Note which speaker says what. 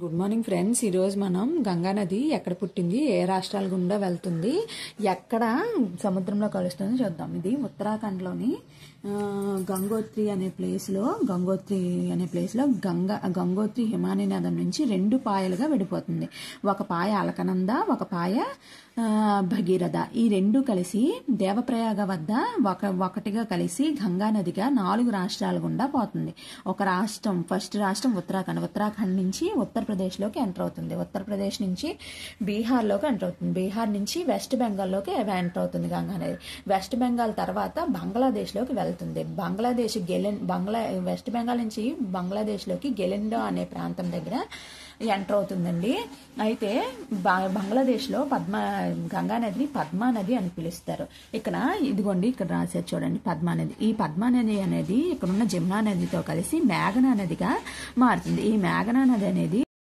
Speaker 1: Good morning friends. ఈరోజు మనం గంగా నది ఎక్కడ పుట్టింది, ఏ రాష్ట్రాల గుండా వెళ్తుంది, ఎక్కడ సముద్రంలో కలుస్తుందో చూద్దాం. ఇది ఉత్తరాఖండ్లోని గంగోత్రి అనే ప్లేస్లో గంగోత్రి హిమానీ నది నుంచి రెండు పాయలుగా విడిపోతుంది. ఒక పాయ అలకనంద, ఒక పాయ భగీరథ. ఈ రెండు కలిసి దేవప్రయాగ వద్ద ఒకటిగా కలిసి గంగా నదిగా 4 రాష్ట్రాల గుండా పోతుంది. ఒక రాష్ట్రం, ఫస్ట్ రాష్ట్రం ఉత్తరాఖండ్ నుంచి ఉత్తరప్రదేశ్లోకి ఎంటర్ అవుతుంది. ఉత్తరప్రదేశ్ నుంచి బీహార్లోకి ఎంటర్ అవుతుంది. బీహార్ నుంచి వెస్ట్ బెంగాల్లోకి ఎంటర్ అవుతుంది గంగా నది. వెస్ట్ బెంగాల్ తర్వాత బంగ్లాదేశ్లోకి వెళ్తుంది. వెస్ట్ బెంగాల్ నుంచి బంగ్లాదేశ్లోకి గెలిండో అనే ప్రాంతం దగ్గర ఎంటర్ అవుతుందండి. అయితే బంగ్లాదేశ్లో గంగా నదిని పద్మా నది అని పిలుస్తారు. ఇదిగోండి, ఇక్కడ రాశారు చూడండి, పద్మా నది. ఈ పద్మా నది అనేది ఇక్కడున్న జమునా నదితో కలిసి మేఘనా నదిగా మారుతుంది. ఈ మేఘనా నది అనేది